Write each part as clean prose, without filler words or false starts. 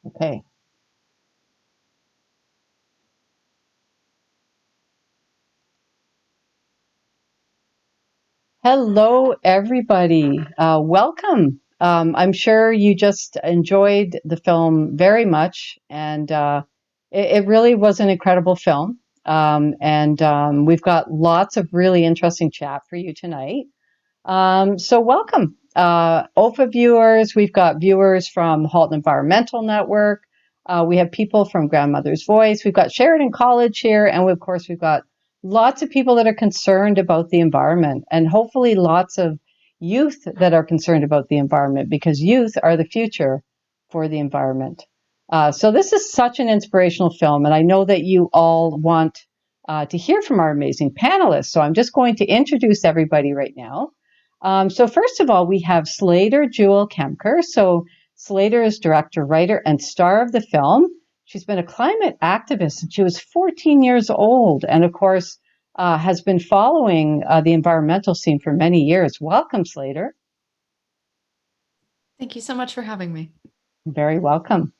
Okay. Hello, everybody. Welcome. I'm sure you just enjoyed the film very much, and it really was an incredible film. We've got lots of really interesting chat for you tonight. So welcome, OFFA viewers. We've got viewers from Halton Environmental Network. We have people from Grandmother's Voice. We've got Sheridan College here, and of course, we've got lots of people that are concerned about the environment, and hopefully lots of youth that are concerned about the environment, because youth are the future for the environment. So this is such an inspirational film, and I know that you all want to hear from our amazing panelists. So I'm just going to introduce everybody right now. So first of all, we have Slater Jewell-Kemker. So Slater is director, writer, and star of the film. She's been a climate activist since she was 14 years old, and of course, has been following the environmental scene for many years. Welcome, Slater. Thank you so much for having me. Very welcome.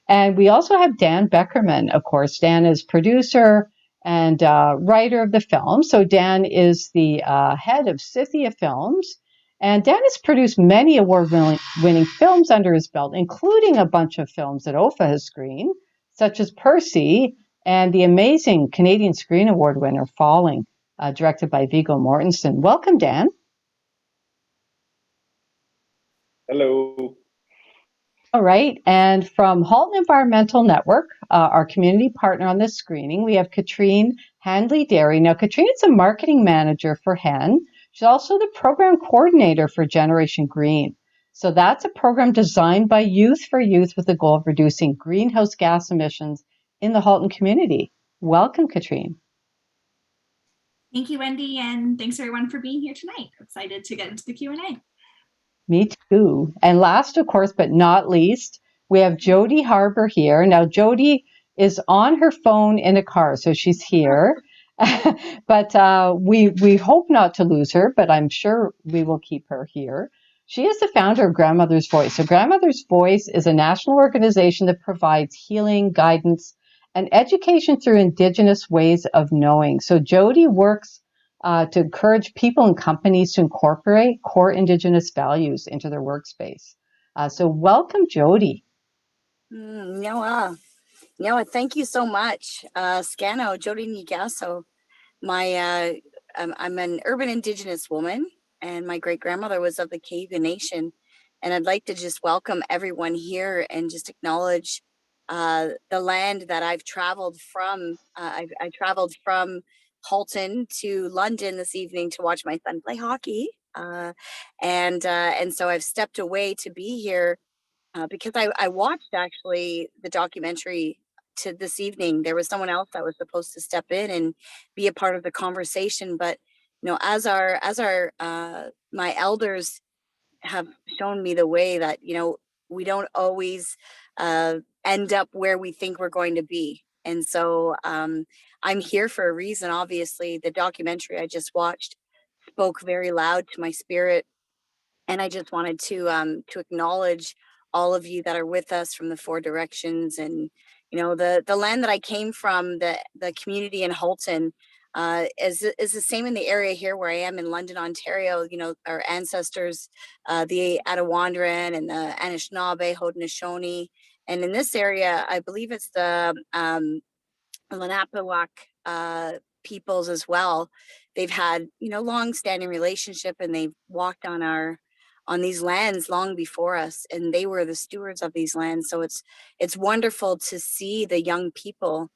And we also have Dan Bekerman, of course. Dan is producer and writer of the film. So Dan is the head of Scythia Films. And Dan has produced many award-winning films under his belt, including a bunch of films that OFFA has screened, such as Percy and the amazing Canadian Screen Award winner, Falling, directed by Viggo Mortensen. Welcome, Dan. Hello. All right, and from Halton Environmental Network, our community partner on this screening, we have Katrine Handley-Derry. Now, Katrine is a marketing manager for HEN. She's also the program coordinator for Generation Green. So that's a program designed by Youth for Youth with the goal of reducing greenhouse gas emissions in the Halton community. Welcome, Katrine. Thank you, Wendy, and thanks everyone for being here tonight. Excited to get into the Q&A. Me too. And last, of course, but not least, we have Jody Harbour here. Now, Jody is on her phone in a car, so she's here. But we hope not to lose her, but I'm sure we will keep her here. She is the founder of Grandmother's Voice. So Grandmother's Voice is a national organization that provides healing, guidance, and education through Indigenous ways of knowing. So Jody works to encourage people and companies to incorporate core Indigenous values into their workspace. So welcome, Jody. Noah, thank you so much. Scano, Jody Nigaso. I'm an urban Indigenous woman, and my great-grandmother was of the Cayuga Nation. And I'd like to just welcome everyone here and just acknowledge the land that I've traveled from. I traveled from Halton to London this evening to watch my son play hockey. And so I've stepped away to be here because I watched actually the documentary to this evening. There was someone else that was supposed to step in and be a part of the conversation, but as my elders have shown me the way that we don't always end up where we think we're going to be. And so I'm here for a reason. Obviously, the documentary I just watched spoke very loud to my spirit, and I just wanted to acknowledge all of you that are with us from the four directions. And the land that I came from, the community in Halton, is the same in the area here where I am in London, Ontario. Our ancestors, the Attawandaron and the Anishinaabe, Haudenosaunee, and in this area, I believe it's the Lenape peoples as well. They've had long-standing relationship, and they've walked on these lands long before us, and they were the stewards of these lands. So it's wonderful to see the young people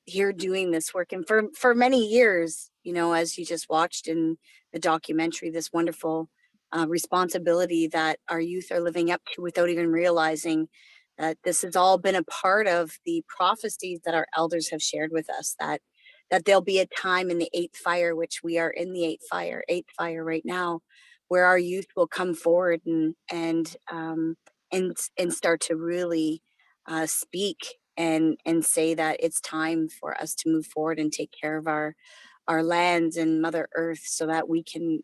here doing this work, and for many years, as you just watched in the documentary, this wonderful responsibility that our youth are living up to without even realizing that this has all been a part of the prophecies that our elders have shared with us, that there'll be a time in the eighth fire, which we are in the eighth fire right now, where our youth will come forward and start to really speak and say that it's time for us to move forward and take care of our lands and Mother Earth, so that we can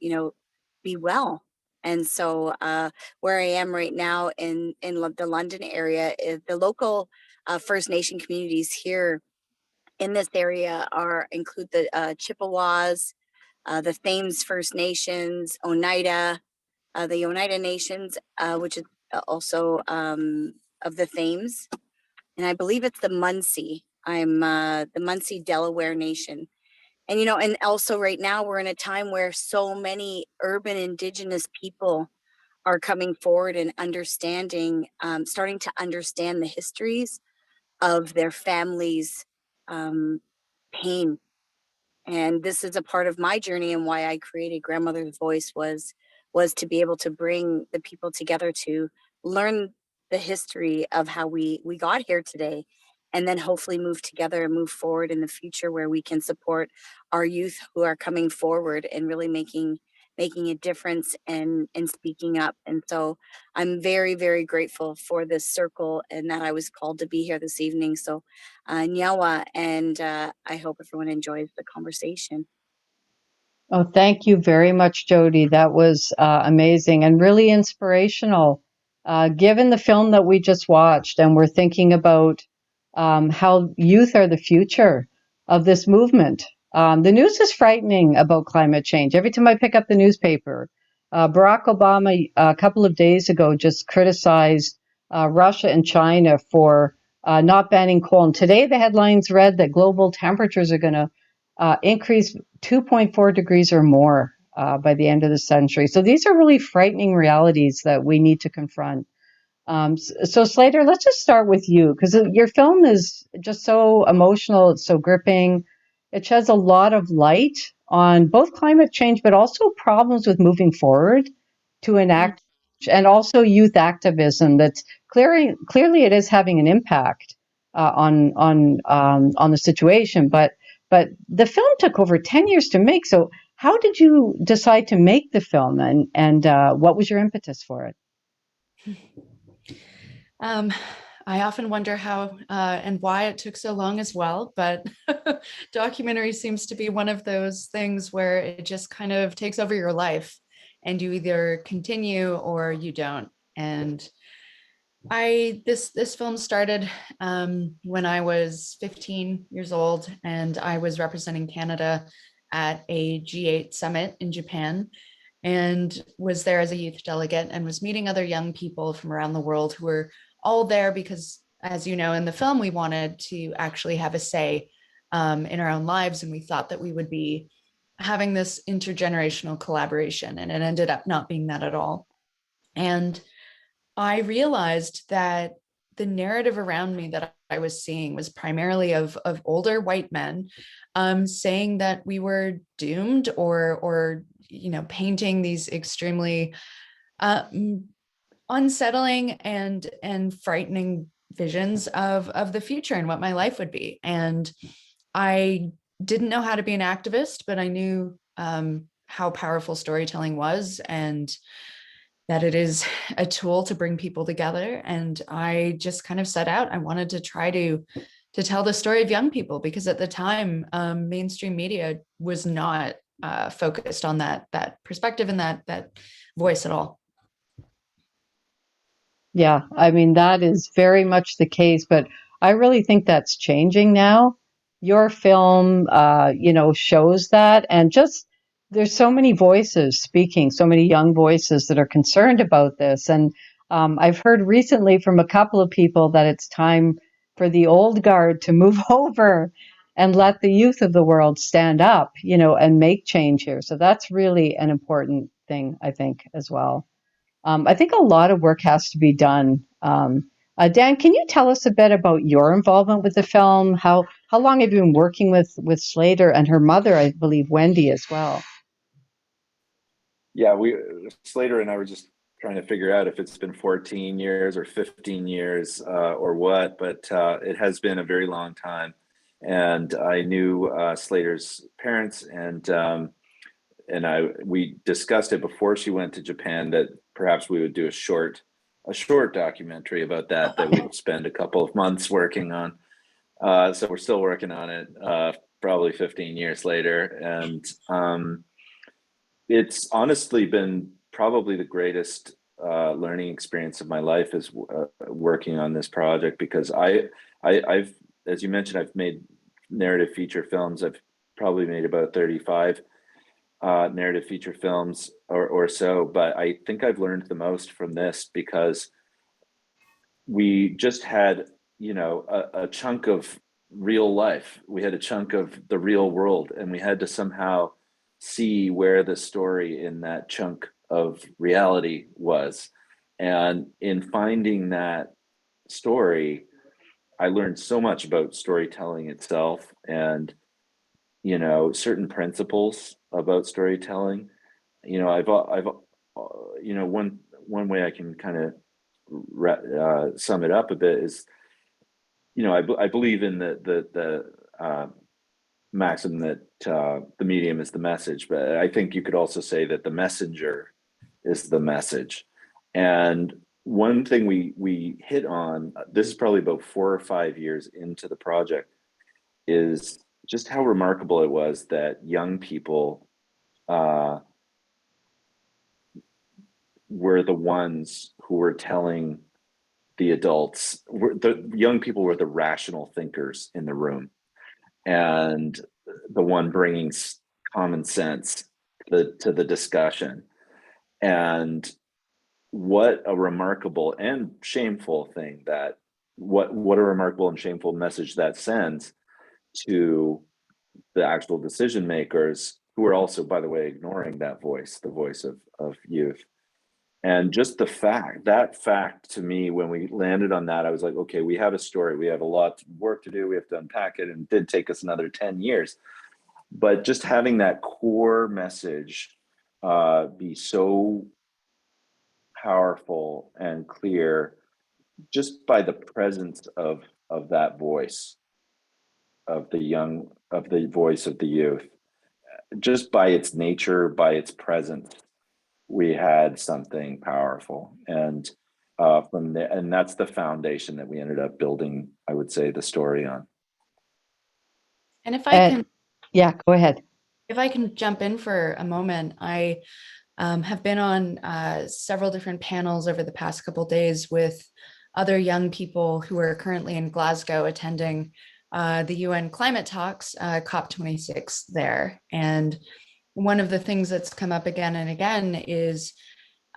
be well And so where I am right now in the London area, is the local First Nation communities here in this area include the Chippewas, the Thames First Nations, Oneida, the Oneida Nations, which is also of the Thames. And I believe it's the Munsee. I'm the Munsee Delaware Nation. And, you know, and also right now we're in a time where so many urban Indigenous people are coming forward and understanding, starting to understand the histories of their families' pain. And this is a part of my journey, and why I created Grandmother's Voice was to be able to bring the people together to learn the history of how we got here today, and then hopefully move together and move forward in the future where we can support our youth who are coming forward and really making a difference and speaking up. And so I'm very, very grateful for this circle and that I was called to be here this evening. So Nyawa, and I hope everyone enjoys the conversation. Oh, thank you very much, Jody. That was amazing and really inspirational. Given the film that we just watched, and we're thinking about how youth are the future of this movement. The news is frightening about climate change. Every time I pick up the newspaper, Barack Obama a couple of days ago just criticized Russia and China for not banning coal. And today the headlines read that global temperatures are going to increase 2.4 degrees or more by the end of the century. So these are really frightening realities that we need to confront. So Slater, let's just start with you, because your film is just so emotional. It's so gripping. It sheds a lot of light on both climate change, but also problems with moving forward to enact, and also youth activism. That's clearly it is having an impact on the situation. But the film took over 10 years to make. So how did you decide to make the film, and what was your impetus for it? I often wonder how and why it took so long as well, but documentary seems to be one of those things where it just kind of takes over your life and you either continue or you don't. And this film started when I was 15 years old, and I was representing Canada at a G8 summit in Japan, and was there as a youth delegate and was meeting other young people from around the world who were all there because, as you know, in the film, we wanted to actually have a say in our own lives. And we thought that we would be having this intergenerational collaboration, and it ended up not being that at all. And I realized that the narrative around me that I was seeing was primarily of older white men saying that we were doomed, or you know, painting these extremely unsettling and frightening visions of the future and what my life would be. And I didn't know how to be an activist, but I knew how powerful storytelling was, and that it is a tool to bring people together. And I just kind of set out. I wanted to try to tell the story of young people, because at the time, mainstream media was not focused on that perspective and that voice at all. Yeah, I mean, that is very much the case, but I really think that's changing now. Your film, shows that, and just there's so many voices speaking, so many young voices that are concerned about this. And I've heard recently from a couple of people that it's time for the old guard to move over and let the youth of the world stand up, and make change here. So that's really an important thing, I think, as well. I think a lot of work has to be done. Dan, can you tell us a bit about your involvement with the film? How long have you been working with Slater and her mother, I believe, Wendy, as well? Yeah, Slater and I were just trying to figure out if it's been 14 years or 15 years or what, but it has been a very long time. And I knew Slater's parents, and we discussed it before she went to Japan that perhaps we would do a short documentary about that we'd spend a couple of months working on. So we're still working on it, probably 15 years later. And it's honestly been probably the greatest learning experience of my life is working on this project, because I've, as you mentioned, I've made narrative feature films. I've probably made about 35 narrative feature films or so, but I think I've learned the most from this, because we just had, you know, a chunk of real life. We had a chunk of the real world, and we had to somehow see where the story in that chunk of reality was. And in finding that story, I learned so much about storytelling itself, and, you know, certain principles about storytelling. You know, I've you know, one way I can kind of sum it up a bit is, you know, I believe in the maxim that the medium is the message, but I think you could also say that the messenger is the message. And one thing we hit on, this is probably about 4 or 5 years into the project, is just how remarkable it was that young people were the ones who were telling the adults. The young people were the rational thinkers in the room, and the one bringing common sense to the discussion. And what a remarkable and shameful thing that, what a remarkable and shameful message that sends to the actual decision makers, who are also, by the way, ignoring that voice, the voice of youth. And just that fact to me, when we landed on that, I was like, okay, we have a story, we have a lot of work to do, we have to unpack it, and it did take us another 10 years. But just having that core message be so powerful and clear, just by the presence of that voice of the voice of the youth, just by its nature, by its presence, we had something powerful. And from there, and that's the foundation that we ended up building, I would say, the story on. And if I can, yeah, go ahead. if I can jump in for a moment, I have been on several different panels over the past couple of days with other young people who are currently in Glasgow attending the UN climate talks, COP26 there. And one of the things that's come up again and again is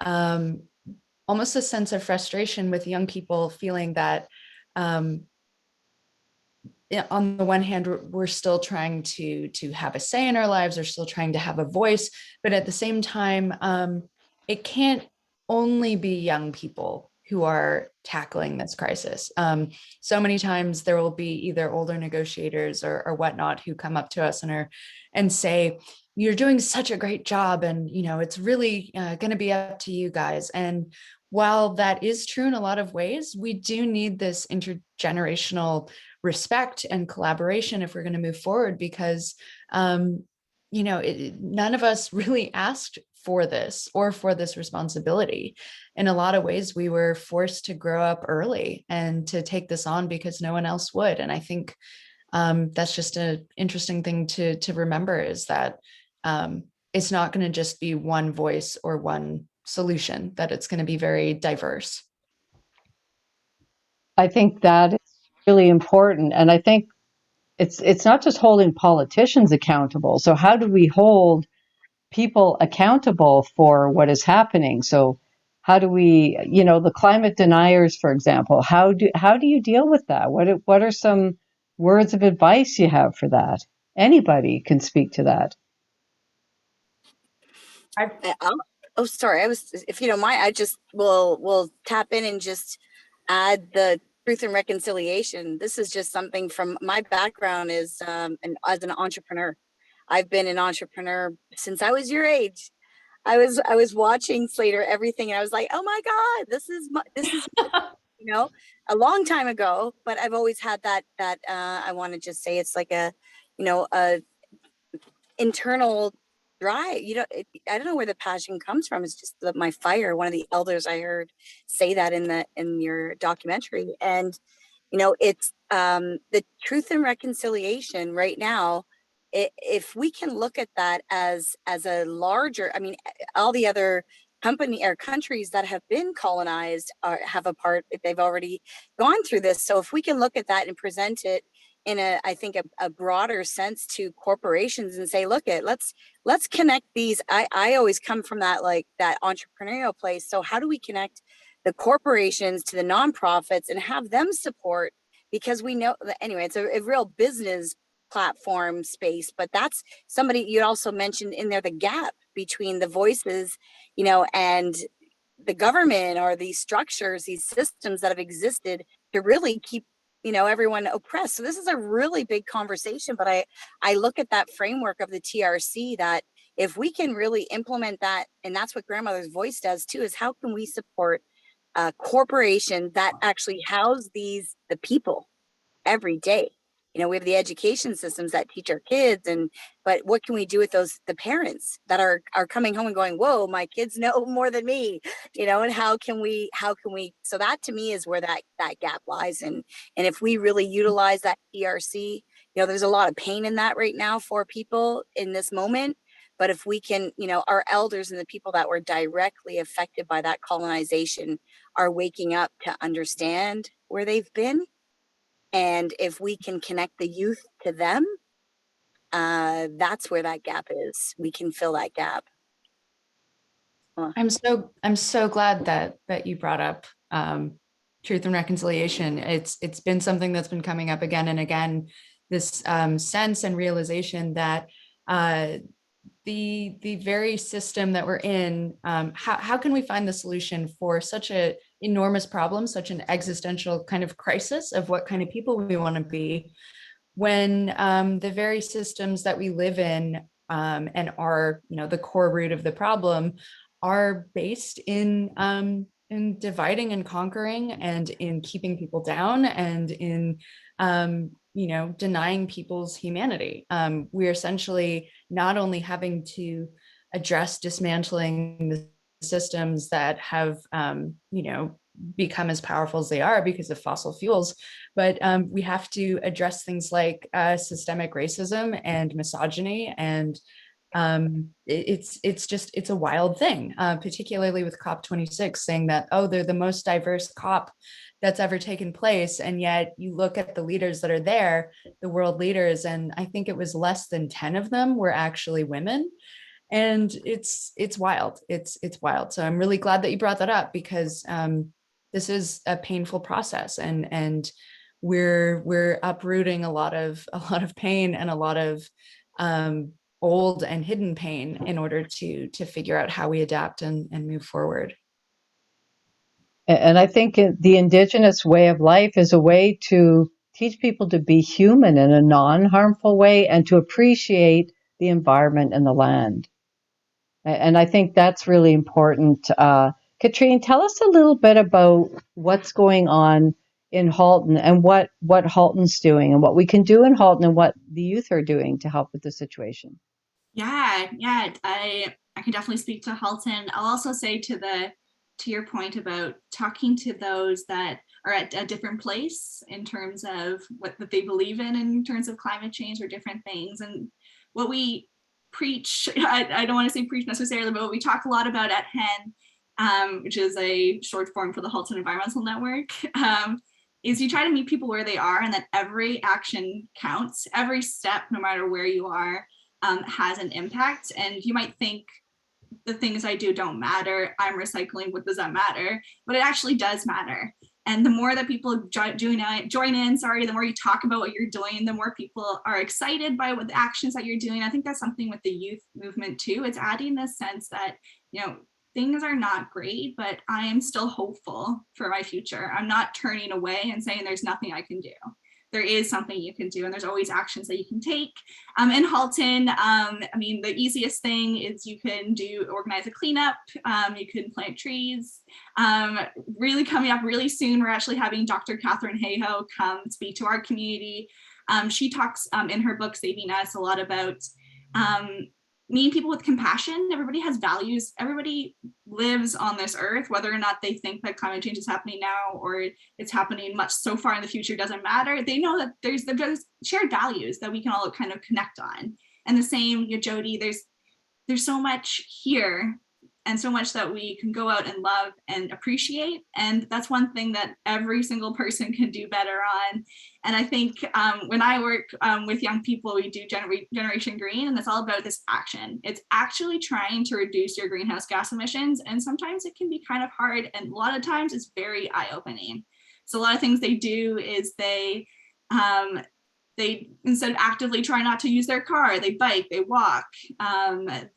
almost a sense of frustration with young people feeling that on the one hand, we're still trying to have a say in our lives, or still trying to have a voice, but at the same time, it can't only be young people who are tackling this crisis. So many times there will be either older negotiators or whatnot who come up to us and say, "You're doing such a great job, and it's really going to be up to you guys." And while that is true in a lot of ways, we do need this intergenerational respect and collaboration if we're going to move forward, because none of us really asked for this or for this responsibility. In a lot of ways, we were forced to grow up early and to take this on because no one else would. And I think that's just an interesting thing to remember, is that it's not going to just be one voice or one solution, that it's going to be very diverse. I think that is really important. And I think it's not just holding politicians accountable. So how do we hold people accountable for what is happening? So how do we, the climate deniers, for example, how do you deal with that? What are some words of advice you have for that? Anybody can speak to that. Oh, sorry. If you don't mind, I just will tap in and just add the truth and reconciliation. This is just something from my background as an entrepreneur. I've been an entrepreneur since I was your age. I was watching Slater everything, and I was like, oh my God, this is a long time ago. But I've always had that I want to just say it's like a internal drive. I don't know where the passion comes from. It's just my fire. One of the elders I heard say that in your documentary, and it's the truth and reconciliation right now. If we can look at that as a larger, all the other company or countries that have been colonized have a part, they've already gone through this. So if we can look at that and present it in I think a broader sense to corporations and say, let's connect these. I always come from that, like that entrepreneurial place. So how do we connect the corporations to the nonprofits and have them support? Because we know that, anyway, it's a real business platform space, but that's somebody you also mentioned in there, the gap between the voices, and the government, or these structures, these systems that have existed to really keep everyone oppressed. So this is a really big conversation, but I look at that framework of the TRC, that if we can really implement that, and that's what Grandmother's Voice does too, is how can we support a corporation that actually house the people every day? We have the education systems that teach our kids, but what can we do with the parents that are coming home and going, whoa, my kids know more than me, and how can we, so that to me is where that gap lies. And if we really utilize that ERC, there's a lot of pain in that right now for people in this moment. But if we can, our elders and the people that were directly affected by that colonization are waking up to understand where they've been. And if we can connect the youth to them, that's where that gap is. We can fill that gap. I'm so glad that you brought up truth and reconciliation. It's been something that's been coming up again and again. This sense and realization that the very system that we're in, how can we find the solution for such an enormous problem, such an existential kind of crisis of what kind of people we want to be, when the very systems that we live in and are, the core root of the problem, are based in dividing and conquering, and in keeping people down, and in denying people's humanity. We're essentially not only having to address dismantling the systems that have become as powerful as they are because of fossil fuels, but we have to address things like systemic racism and misogyny, and it's a wild thing, particularly with COP26 saying that, oh, they're the most diverse COP that's ever taken place. And yet you look at the leaders that are there, the world leaders, and I think it was less than 10 of them were actually women. And it's wild. It's wild. So I'm really glad that you brought that up, because this is a painful process, and we're uprooting a lot of pain and a lot of old and hidden pain in order to figure out how we adapt and move forward. And I think the indigenous way of life is a way to teach people to be human in a non-harmful way, and to appreciate the environment and the land. And I think that's really important. Katrine, tell us a little bit about what's going on in Halton, and what Halton's doing, and what we can do in Halton, and what the youth are doing to help with the situation. Yeah, I can definitely speak to Halton. I'll also say to your point about talking to those that are at a different place in terms of what that they believe in terms of climate change or different things, and what we preach. I don't want to say preach necessarily, but what we talk a lot about at HEN, which is a short form for the Halton Environmental Network, is you try to meet people where they are, and that every action counts. Every step, no matter where you are, has an impact. And you might think the things I do don't matter. I'm recycling. What does that matter? But it actually does matter. And the more that people join in, the more you talk about what you're doing, the more people are excited by what the actions that you're doing. I think that's something with the youth movement too. It's adding this sense that, things are not great, but I am still hopeful for my future. I'm not turning away and saying there's nothing I can do. There is something you can do, and there's always actions that you can take. In Halton, the easiest thing is you can organize a cleanup. You can plant trees. Really coming up really soon, we're actually having Dr. Katrine Handley-Derry come speak to our community. She talks in her book, Saving Us, a lot about meeting people with compassion. Everybody has values. Everybody lives on this earth, whether or not they think that climate change is happening now or it's happening much so far in the future doesn't matter. They know that there's shared values that we can all kind of connect on. And the same, Jody, there's so much here and so much that we can go out and love and appreciate. And that's one thing that every single person can do better on. And I think when I work with young people, we do Generation Green, and it's all about this action. It's actually trying to reduce your greenhouse gas emissions. And sometimes it can be kind of hard. And a lot of times it's very eye-opening. So a lot of things they do is they instead of actively try not to use their car, they bike, they walk,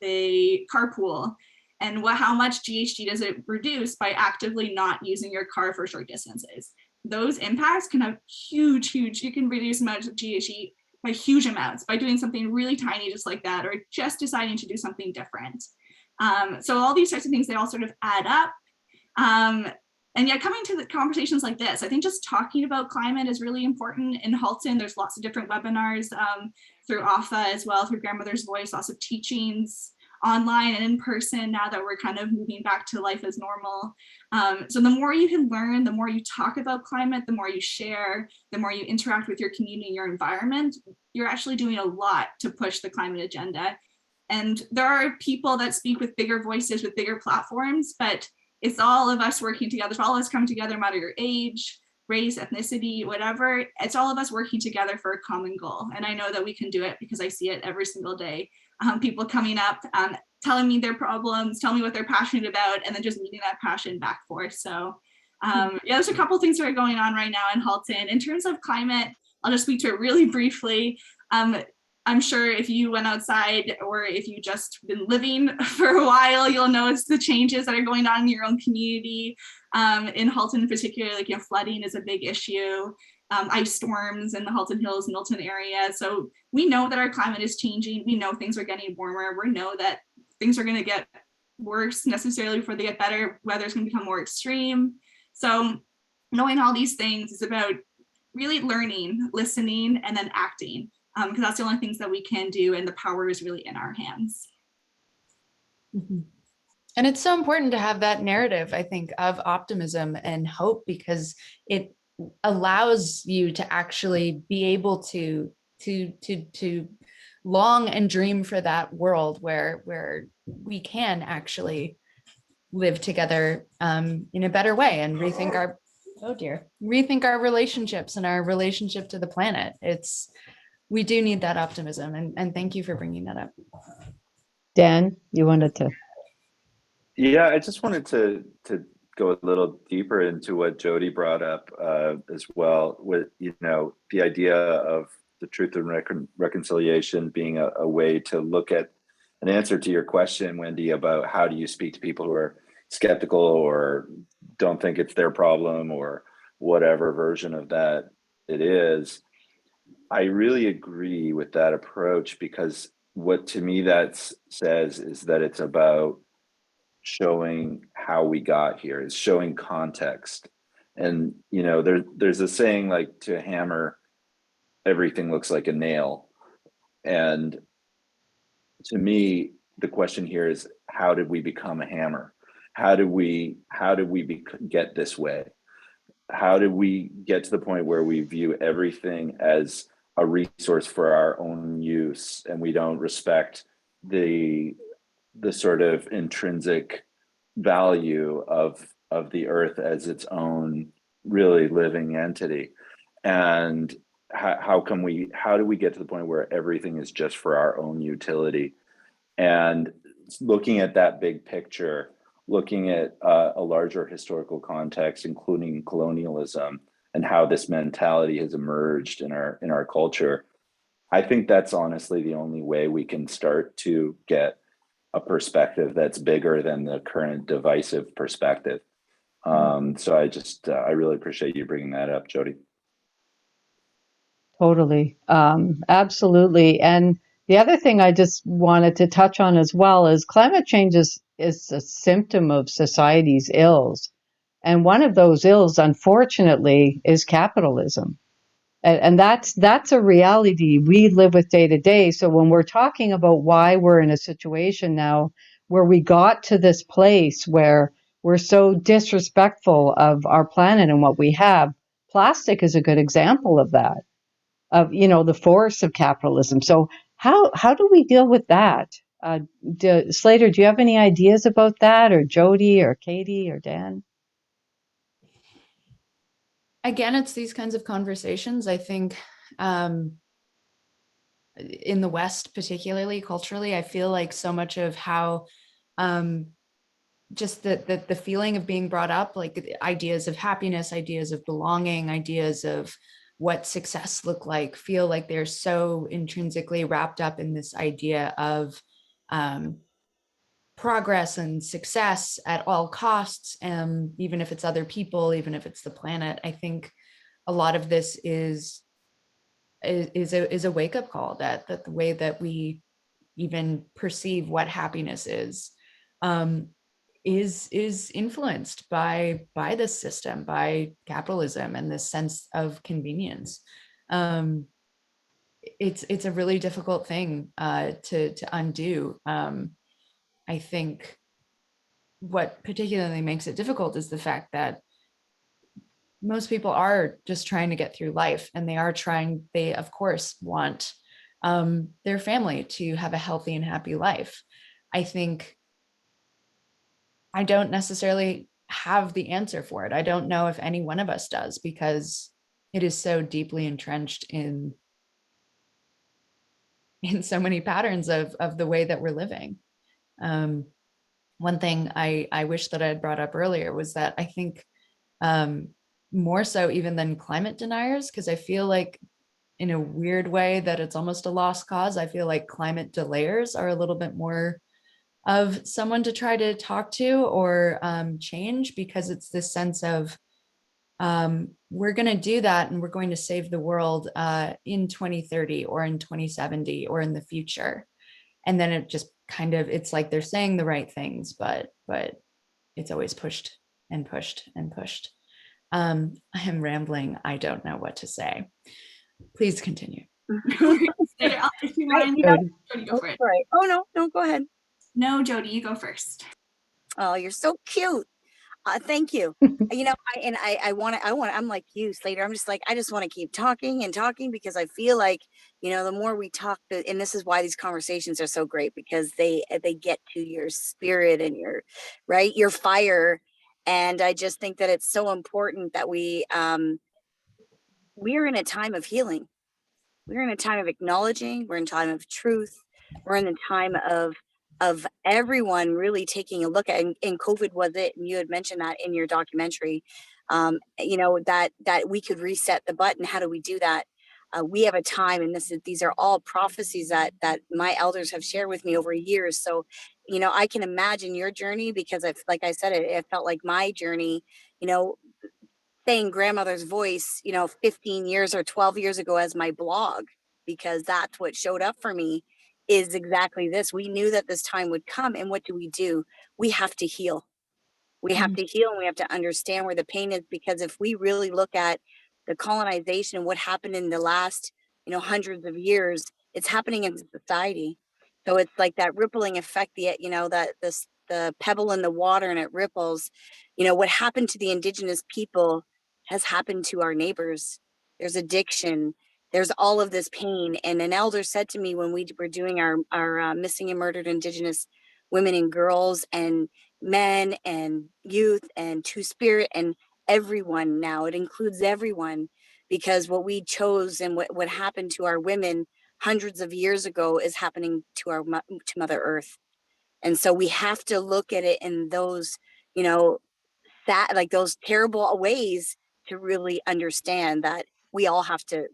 they carpool. And how much GHG does it reduce by actively not using your car for short distances? Those impacts can have huge, you can reduce amounts of GHG by huge amounts by doing something really tiny just like that, or just deciding to do something different. So all these types of things, they all sort of add up. And yet coming to the conversations like this, I think just talking about climate is really important. In Halton, there's lots of different webinars through OFFA as well, through Grandmother's Voice, lots of teachings online and in person now that we're kind of moving back to life as normal. So the more you can learn, the more you talk about climate, the more you share, the more you interact with your community and your environment, you're actually doing a lot to push the climate agenda. And there are people that speak with bigger voices, with bigger platforms, but it's all of us working together. It's all of us coming together, no matter your age, race, ethnicity, whatever. It's all of us working together for a common goal. And I know that we can do it because I see it every single day. People coming up, telling me their problems, telling me what they're passionate about, and then just meeting that passion back forth. So yeah, there's a couple things that are going on right now in Halton. In terms of climate, I'll just speak to it really briefly. I'm sure if you went outside or if you just been living for a while, you'll notice the changes that are going on in your own community. In Halton in particular, like, flooding is a big issue. Ice storms in the Halton Hills, Milton area. So we know that our climate is changing. We know things are getting warmer. We know that things are going to get worse necessarily before they get better. Weather's going to become more extreme. So knowing all these things is about really learning, listening, and then acting. Because that's the only things that we can do, and the power is really in our hands. Mm-hmm. And it's so important to have that narrative, I think, of optimism and hope, because it allows you to actually be able to long and dream for that world where we can actually live together in a better way and rethink our relationships and our relationship to the planet. We do need that optimism, and thank you for bringing that up. Dan, you wanted to? Yeah, I just wanted to go a little deeper into what Jody brought up as well, with the idea of the truth and reconciliation being a way to look at an answer to your question, Wendy, about how do you speak to people who are skeptical or don't think it's their problem or whatever version of that it is. I really agree with that approach, because what to me that says is that it's about showing how we got here, is showing context. And there's a saying, like, to hammer, everything looks like a nail. And to me, the question here is, how did we become a hammer? How did we get this way? How did we get to the point where we view everything as a resource for our own use, and we don't respect the sort of intrinsic value of the earth as its own really living entity? And how do we get to the point where everything is just for our own utility? And looking at that big picture, looking at a larger historical context, including colonialism, and how this mentality has emerged in our culture, I think that's honestly the only way we can start to get a perspective that's bigger than the current divisive perspective. So I really appreciate you bringing that up, Jody. Totally. Absolutely. And the other thing I just wanted to touch on as well is climate change is a symptom of society's ills. And one of those ills, unfortunately, is capitalism. And that's a reality we live with day to day. So when we're talking about why we're in a situation now where we got to this place where we're so disrespectful of our planet and what we have, plastic is a good example of that, of the force of capitalism. So how do we deal with that? Slater, do you have any ideas about that, or Jody, or Katie, or Dan? Again, it's these kinds of conversations. I think in the West, particularly culturally, I feel like so much of how just the feeling of being brought up, like ideas of happiness, ideas of belonging, ideas of what success look like, feel like they're so intrinsically wrapped up in this idea of progress and success at all costs, even if it's other people, even if it's the planet. I think a lot of this is a wake-up call that the way that we even perceive what happiness is influenced by this system, by capitalism, and this sense of convenience. It's a really difficult thing to undo. I think what particularly makes it difficult is the fact that most people are just trying to get through life, and they of course want their family to have a healthy and happy life. I think I don't necessarily have the answer for it. I don't know if any one of us does, because it is so deeply entrenched in so many patterns of the way that we're living. One thing I wish that I had brought up earlier was that I think more so even than climate deniers, because I feel like in a weird way that it's almost a lost cause. I feel like climate delayers are a little bit more of someone to try to talk to or change, because it's this sense of we're going to do that and we're going to save the world in 2030 or in 2070 or in the future. And then it just kind of, it's like they're saying the right things, but it's always pushed and pushed and pushed. I am rambling. I don't know what to say. Please continue. If you mind, Jody, go for it. Right. Oh, no, go ahead. No, Jody, you go first. Oh, you're so cute. Thank you. I'm like you, Slater. I'm just like, I just want to keep talking and talking, because I feel like, the more we talk, and this is why these conversations are so great, because they get to your spirit and your fire. And I just think that it's so important that we're in a time of healing. We're in a time of acknowledging, we're in a time of truth. We're in a time of everyone really taking a look at, and COVID was it, and you had mentioned that in your documentary, that we could reset the button. How do we do that? We have a time, and these are all prophecies that my elders have shared with me over years. So, I can imagine your journey, because like I said, it felt like my journey, saying grandmother's voice, 15 years or 12 years ago as my blog, because that's what showed up for me, is exactly this. We knew that this time would come. And what do? We have to heal. We have to heal, and we have to understand where the pain is, because if we really look at the colonization and what happened in the last, hundreds of years, it's happening in society. So it's like that rippling effect, the pebble in the water and it ripples. What happened to the indigenous people has happened to our neighbors. There's addiction. There's all of this pain. And an elder said to me when we were doing our missing and murdered indigenous women and girls and men and youth and Two-Spirit and everyone, now it includes everyone, because what we chose and what happened to our women hundreds of years ago is happening to Mother Earth. And so we have to look at it in those, those terrible ways, to really understand that we all have to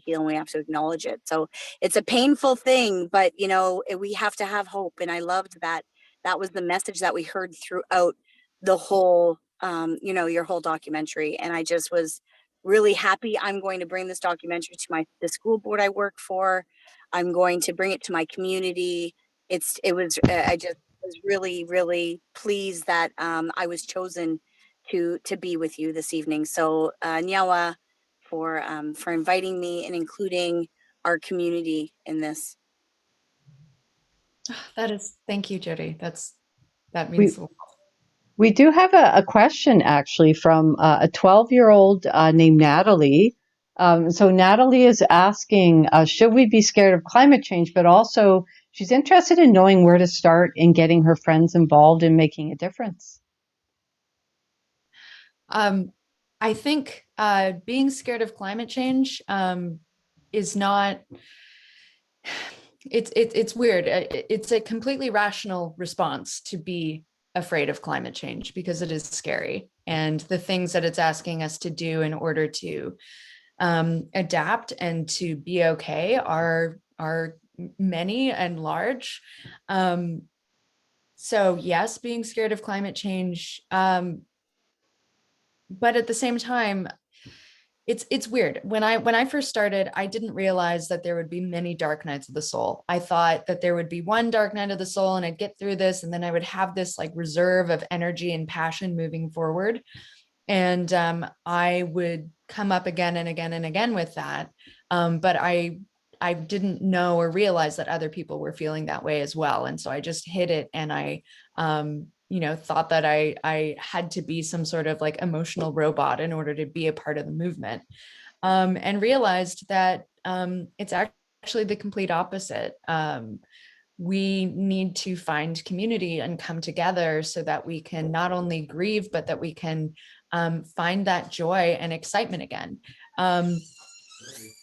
heal, and we have to acknowledge it. So it's a painful thing, but we have to have hope. And I loved that was the message that we heard throughout the whole your whole documentary. And I just was really happy. I'm going to bring this documentary to the school board I work for. I'm going to bring it to my community. I just was really, really pleased that I was chosen to be with you this evening. So Nyawa, for inviting me and including our community in this. Thank you, Jody. That means a lot. We do have a question actually from a 12-year-old named Natalie. So Natalie is asking, should we be scared of climate change? But also, she's interested in knowing where to start in getting her friends involved in making a difference. I think being scared of climate change is not, it's weird. It's a completely rational response to be afraid of climate change because it is scary. And the things that it's asking us to do in order to adapt and to be okay are many and large. So yes, being scared of climate change, but at the same time, it's weird. When I first started, I didn't realize that there would be many dark nights of the soul. I thought that there would be one dark night of the soul and I'd get through this, and then I would have this like reserve of energy and passion moving forward. And I would come up again and again and again with that. But I didn't know or realize that other people were feeling that way as well. And so I just hid it, and I thought that I had to be some sort of like emotional robot in order to be a part of the movement, and realized that it's actually the complete opposite. We need to find community and come together so that we can not only grieve, but that we can find that joy and excitement again.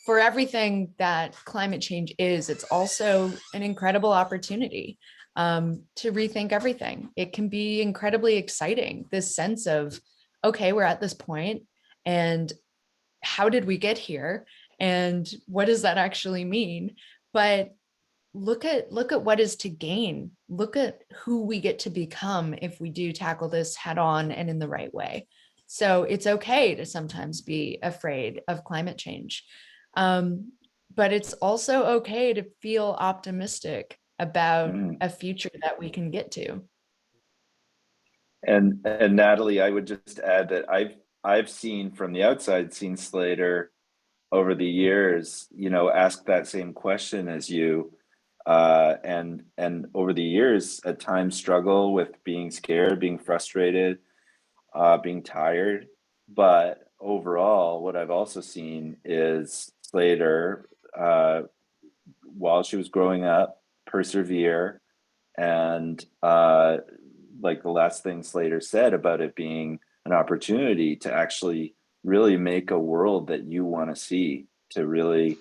For everything that climate change is, it's also an incredible opportunity to rethink everything. It can be incredibly exciting, this sense of, okay, we're at this point, and how did we get here? And what does that actually mean? But look at what is to gain. Look at who we get to become if we do tackle this head on and in the right way. So it's okay to sometimes be afraid of climate change. But it's also okay to feel optimistic about a future that we can get to. And Natalie, I would just add that I've seen from the outside, seen Slater over the years, ask that same question as you, and over the years at times struggle with being scared, being frustrated, being tired. But overall, what I've also seen is Slater, while she was growing up, persevere. And like the last thing Slater said about it being an opportunity to actually really make a world that you want to see, to really,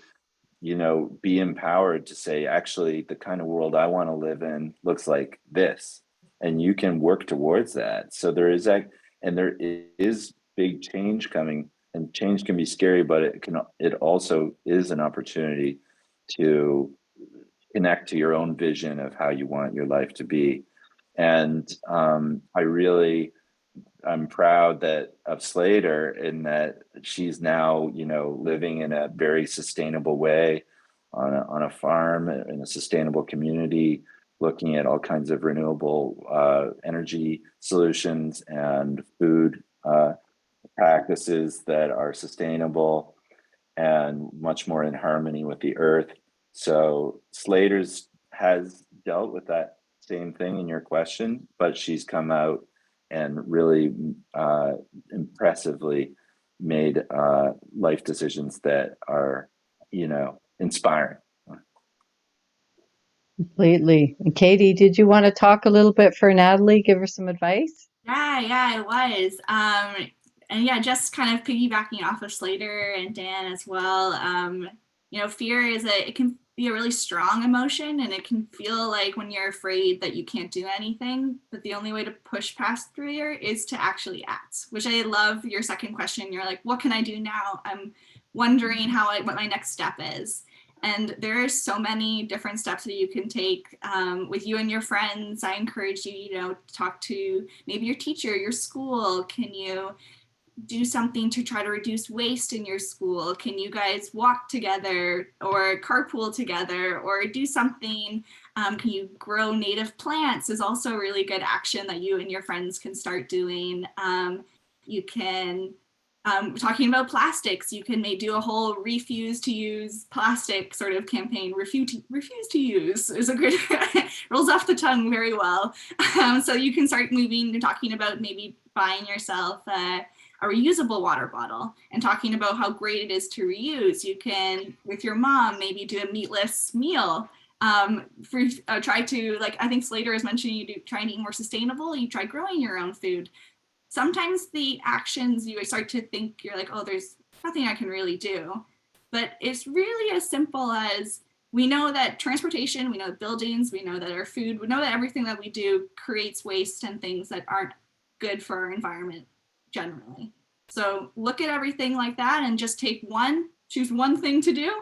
be empowered to say, actually, the kind of world I want to live in looks like this. And you can work towards that. So there is big change coming, and change can be scary, but it also is an opportunity to connect to your own vision of how you want your life to be. And I'm proud of Slater in that she's now, living in a very sustainable way on a farm in a sustainable community, looking at all kinds of renewable energy solutions and food practices that are sustainable and much more in harmony with the earth. So Slater's has dealt with that same thing in your question, but she's come out and really impressively made life decisions that are, inspiring. Completely. And Katie, did you want to talk a little bit for Natalie, give her some advice? Yeah, it was. And yeah, just kind of piggybacking off of Slater and Dan as well. Fear it can be a really strong emotion, and it can feel like when you're afraid that you can't do anything, but the only way to push past fear is to actually act, which I love your second question. You're like, what can I do now? I'm wondering what my next step is. And there are so many different steps that you can take with you and your friends. I encourage you, to talk to maybe your teacher, your school. Can you do something to try to reduce waste in your school? Can you guys walk together or carpool together or do something? Can you grow native plants is also a really good action that you and your friends can start doing. You can talking about plastics, you can maybe do a whole refuse to use plastic sort of campaign. Refuse to use is a good, rolls off the tongue very well. So you can start moving and talking about maybe buying yourself a reusable water bottle and talking about how great it is to reuse. You can, with your mom, maybe do a meatless meal Try to, like, I think Slater is mentioning, you do try and eat more sustainable. You try growing your own food. Sometimes the actions you start to think, you're like, oh, there's nothing I can really do. But it's really as simple as, we know that transportation, we know buildings, we know that our food, we know that everything that we do creates waste and things that aren't good for our environment generally. So look at everything like that and just choose one thing to do,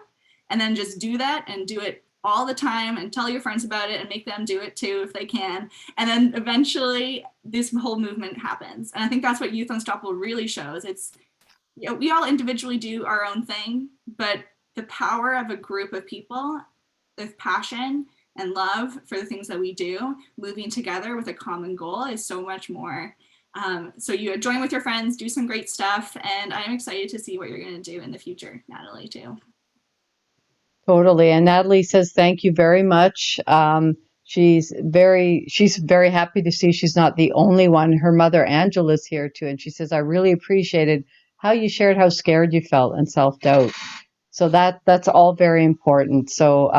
and then just do that and do it all the time and tell your friends about it and make them do it too if they can. And then eventually this whole movement happens. And I think that's what Youth Unstoppable really shows. It's, you know, we all individually do our own thing, but the power of a group of people with passion and love for the things that we do, moving together with a common goal, is so much more. So you join with your friends, do some great stuff, and I'm excited to see what you're going to do in the future, Natalie, too. Totally. And Natalie says, thank you very much. She's very happy to see she's not the only one. Her mother, Angela's here too. And she says, I really appreciated how you shared how scared you felt and self-doubt. So that's all very important. So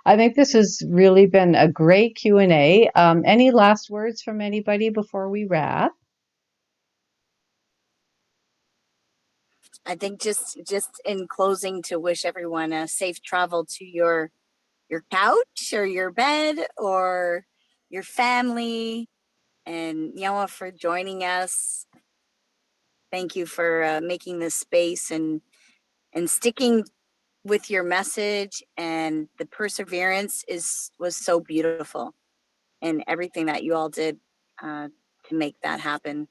I think this has really been a great Q&A. Any last words from anybody before we wrap? I think just in closing, to wish everyone a safe travel to your couch or your bed or your family, and Yoa for joining us. Thank you for making this space and sticking with your message, and the perseverance was so beautiful, and everything that you all did to make that happen.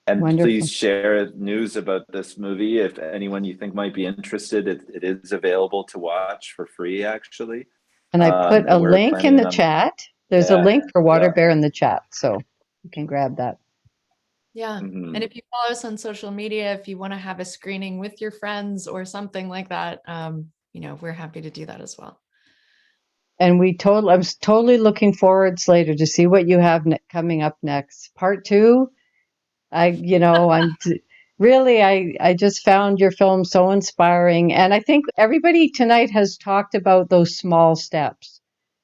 And Wonderful. please share news about this movie. If anyone you think might be interested, it is available to watch for free, actually. And I put a We're link in planning the on- chat. There's a Yeah, link for Water yeah. Bear in the chat, so you can grab that. Yeah. Mhm. And if you follow us on social media, if you want to have a screening with your friends or something like that, you know, we're happy to do that as well. And I was totally looking forward, Slater, to see what you have coming up next. Part 2. I just found your film so inspiring. And I think everybody tonight has talked about those small steps.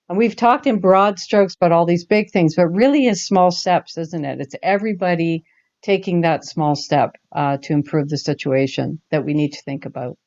And we've talked in broad strokes about all these big things, but really is small steps, isn't it? It's everybody taking that small step to improve the situation that we need to think about.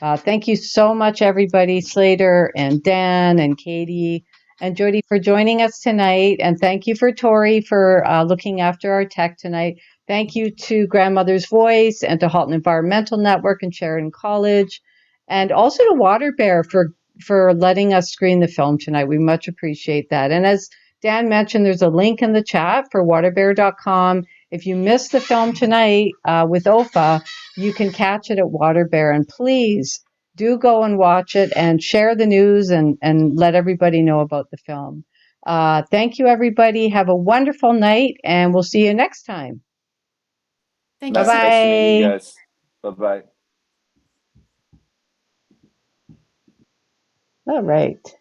Thank you so much, everybody, Slater and Dan and Katie and Jody, for joining us tonight. And thank you for Tori for looking after our tech tonight. Thank you to Grandmother's Voice and to Halton Environmental Network and Sheridan College, and also to Water Bear for letting us screen the film tonight. We much appreciate that. And as Dan mentioned, there's a link in the chat for waterbear.com. If you missed the film tonight with OFFA, you can catch it at Water Bear. And please do go and watch it and share the news and let everybody know about the film. Thank you, everybody. Have a wonderful night, and we'll see you next time. Thank you. Nice to meet you Bye-bye. guys. Bye-bye. All right.